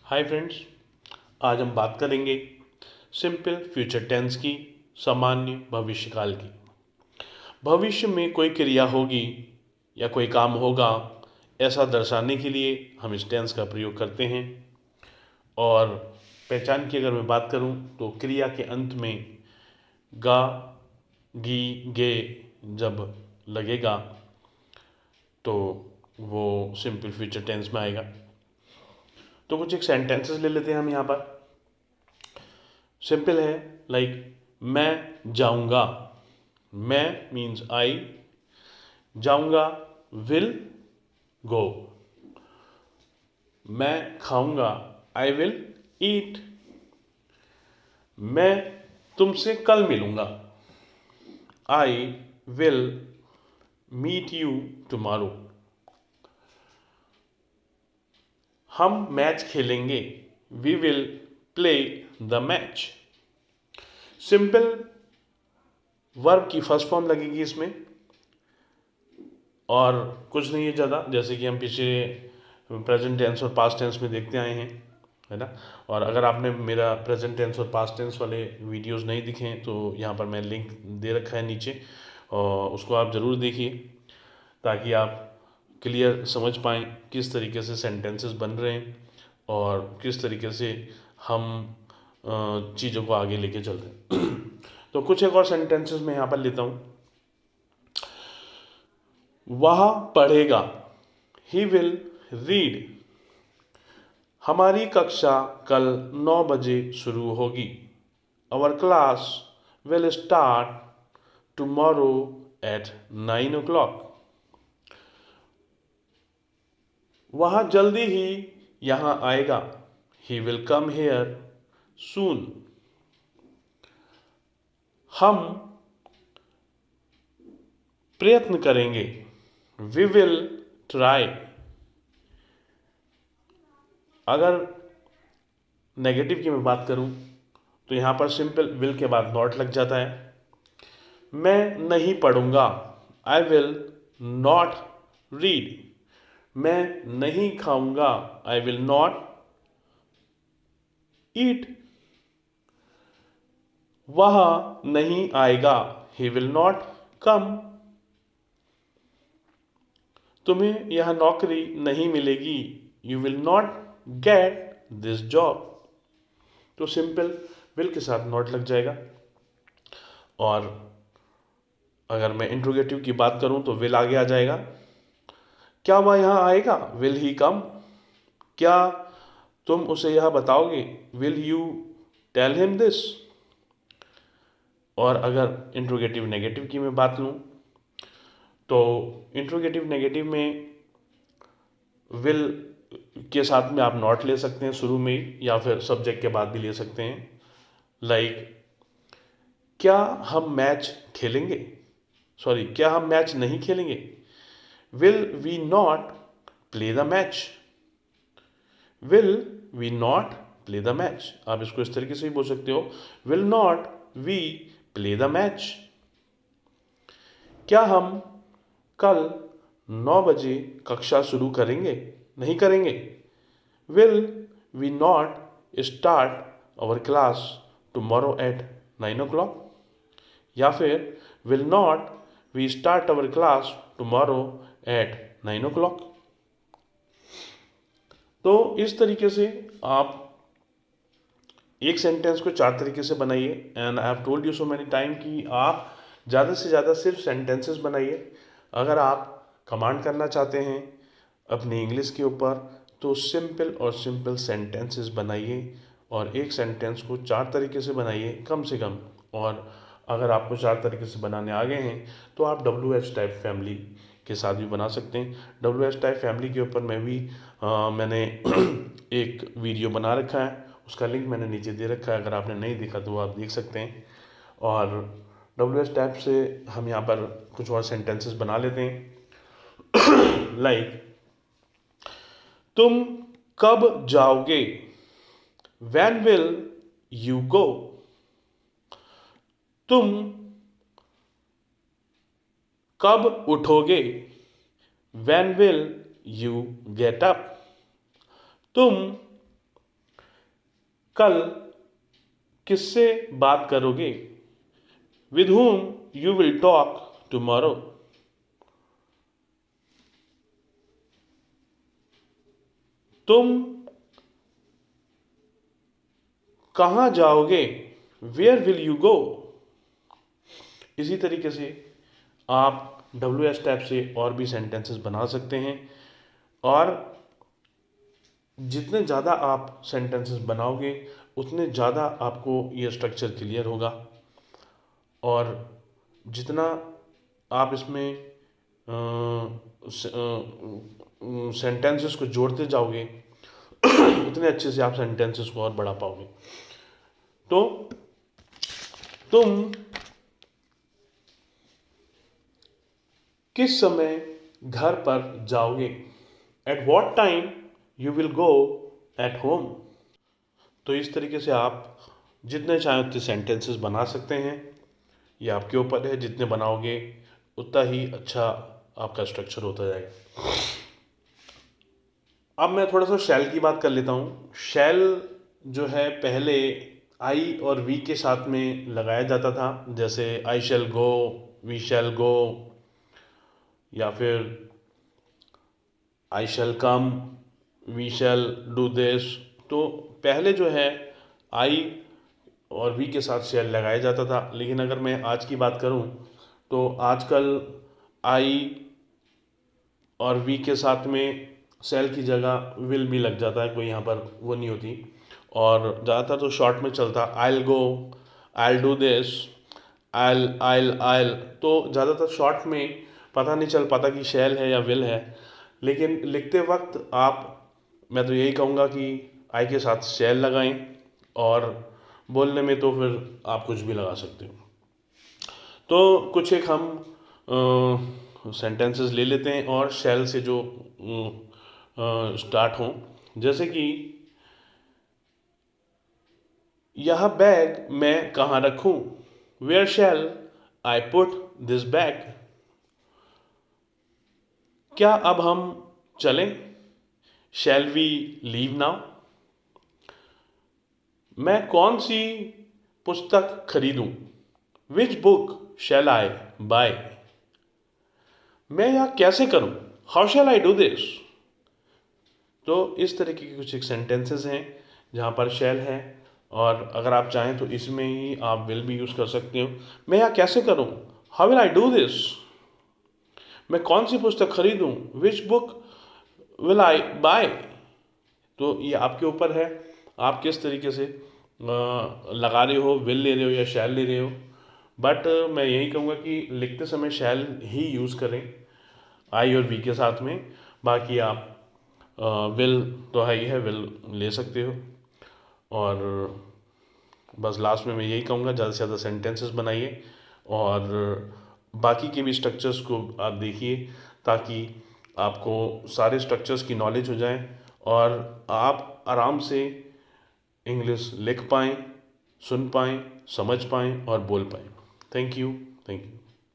Hi friends, आज हम बात करेंगे सिंपल फ्यूचर टेंस की, सामान्य भविष्यकाल की। भविष्य में कोई क्रिया होगी या कोई काम होगा, ऐसा दर्शाने के लिए हम इस टेंस का प्रयोग करते हैं। और पहचान की अगर मैं बात करूं तो क्रिया के अंत में गा, गी, गे जब लगेगा तो वो सिंपल फ्यूचर टेंस में आएगा। तो कुछ एक सेंटेंसेस ले लेते हैं हम यहाँ पर। सिंपल है, लाइक मैं जाऊंगा। मैं मीन्स आई, जाऊंगा विल गो। मैं खाऊंगा, आई विल ईट। मैं तुमसे कल मिलूंगा, I will meet you tomorrow. हम मैच खेलेंगे, we will play the match. Simple verb की फर्स्ट फॉर्म लगेगी इसमें, और कुछ नहीं है ज़्यादा, जैसे कि हम पिछले प्रेजेंट टेंस और पास्ट टेंस में देखते आए हैं, है ना। और अगर आपने मेरा प्रेजेंट टेंस और पास्ट टेंस वाले वीडियोस नहीं दिखे हैं तो यहाँ पर मैं लिंक दे रखा है नीचे, और उसको आप ज़रूर देखिए ताकि आप क्लियर समझ पाएँ किस तरीके से सेंटेंसेस बन रहे हैं और किस तरीके से हम चीज़ों को आगे लेके चल रहे हैं। तो कुछ एक और सेंटेंसेस मैं यहाँ पर लेता हूँ। वह पढ़ेगा, ही विल रीड। हमारी कक्षा कल 9 बजे शुरू होगी, our class will start tomorrow at 9 o'clock। वह जल्दी ही यहाँ आएगा, ही विल कम हेयर सून। हम प्रयत्न करेंगे, वी विल ट्राई। अगर नेगेटिव की मैं बात करूं तो यहाँ पर सिंपल विल के बाद नॉट लग जाता है। मैं नहीं पढ़ूंगा, आई विल नॉट रीड। मैं नहीं खाऊंगा, आई विल नॉट ईट। वह नहीं आएगा, ही विल नॉट कम। तुम्हें यह नौकरी नहीं मिलेगी, you will not get this job. तो सिंपल विल के साथ नॉट लग जाएगा। और अगर मैं इंट्रोगेटिव की बात करूं तो विल आगे आ जाएगा। क्या वह यहाँ आएगा, विल ही कम। क्या तुम उसे यह बताओगे, will you tell him this. और अगर इंट्रोगेटिव नेगेटिव की मैं बात लूं तो इंट्रोगेटिव नेगेटिव में विल के साथ में आप नॉट ले सकते हैं शुरू में ही, या फिर सब्जेक्ट के बाद भी ले सकते हैं। लाइक क्या हम मैच खेलेंगे, सॉरी क्या हम मैच नहीं खेलेंगे, will we not play the match. Will we not play the match, आप इसको इस तरीके से भी बोल सकते हो, will not we play the match. क्या हम कल 9 बजे कक्षा शुरू करेंगे, नहीं करेंगे, will we not start our class tomorrow at 9 o'clock। या फिर will not we start our class tomorrow at 9 o'clock। तो इस तरीके से आप एक सेंटेंस को 4 तरीके से बनाइए। And I have told you so many time कि आप ज़्यादा से ज़्यादा सिर्फ सेंटेंसेस बनाइए। अगर आप कमांड करना चाहते हैं अपनी इंग्लिश के ऊपर तो सिंपल और सिंपल सेंटेंसेस बनाइए, और एक सेंटेंस को 4 तरीके से बनाइए कम से कम। और अगर आपको 4 तरीके से बनाने आ गए हैं तो आप WH टाइप फैमिली के साथ भी बना सकते हैं। WH टाइप फैमिली के ऊपर मैंने एक वीडियो बना रखा है, उसका लिंक मैंने नीचे दे रखा है, अगर आपने नहीं देखा तो वो आप देख सकते हैं। और WH टाइप से हम यहाँ पर कुछ और सेंटेंसेस बना लेते हैं। लाइक तुम कब जाओगे, व्हेन विल यू गो। तुम कब उठोगे, when will you get up. तुम कल किससे बात करोगे? With whom you will talk tomorrow? तुम कहाँ जाओगे? Where will you go? इसी तरीके से आप WH टाइप से और भी सेंटेंसेस बना सकते हैं, और जितने ज़्यादा आप सेंटेंसेस बनाओगे उतने ज़्यादा आपको ये स्ट्रक्चर क्लियर होगा, और जितना आप इसमें सेंटेंसेस को जोड़ते जाओगे उतने अच्छे से आप सेंटेंसेस को और बढ़ा पाओगे। तो तुम किस समय घर पर जाओगे? At what time you will go at home? तो इस तरीके से आप जितने चाहें उतने सेंटेंसेस बना सकते हैं। ये आपके ऊपर है, जितने बनाओगे उतना ही अच्छा आपका स्ट्रक्चर होता जाएगा। अब मैं थोड़ा सा शैल की बात कर लेता हूँ। शैल जो है पहले आई और वी के साथ में लगाया जाता था, जैसे आई शैल गो, वी शैल गो, या फिर आई शैल कम, वी शैल डू दिस। तो पहले जो है आई और वी के साथ शैल लगाया जाता था, लेकिन अगर मैं आज की बात करूं तो आजकल आई और वी के साथ में शैल की जगह विल भी लग जाता है, कोई यहाँ पर वो नहीं होती, और ज़्यादातर तो शॉर्ट में चलता I will go, I will do this, I'll. तो ज़्यादातर शॉर्ट में पता नहीं चल पाता कि शैल है या विल है, लेकिन लिखते वक्त मैं तो यही कहूँगा कि आई के साथ शैल लगाएं, और बोलने में तो फिर आप कुछ भी लगा सकते हो। तो कुछ एक हम सेंटेंसेस ले लेते हैं और शैल से जो स्टार्ट हों, जैसे कि यह बैग मैं कहाँ रखूं? Where shall I put this bag? क्या अब हम चलें? Shall we leave now? मैं कौन सी पुस्तक खरीदूं? Which book shall I buy? मैं यह कैसे करूं? How shall I do this? तो इस तरीके के कुछ एक सेंटेंसेस हैं जहाँ पर शैल है, और अगर आप चाहें तो इसमें ही आप विल भी यूज़ कर सकते हो। मैं यह कैसे करूं? How will I do this? मैं कौन सी पुस्तक खरीदूं? Which book will I buy? तो ये आपके ऊपर है, आप किस तरीके से लगा रहे हो, विल ले रहे हो या शैल ले रहे हो। बट मैं यही कहूँगा कि लिखते समय शैल ही यूज़ करें आई और वी के साथ में। बाकी आप विल तो है ही है, विल ले सकते हो। और बस लास्ट में मैं यही कहूँगा, ज़्यादा से ज़्यादा सेंटेंसेस बनाइए और बाकी के भी स्ट्रक्चर्स को आप देखिए, ताकि आपको सारे स्ट्रक्चर्स की नॉलेज हो जाए और आप आराम से इंग्लिश लिख पाएँ, सुन पाएँ, समझ पाएँ और बोल पाएँ। Thank you.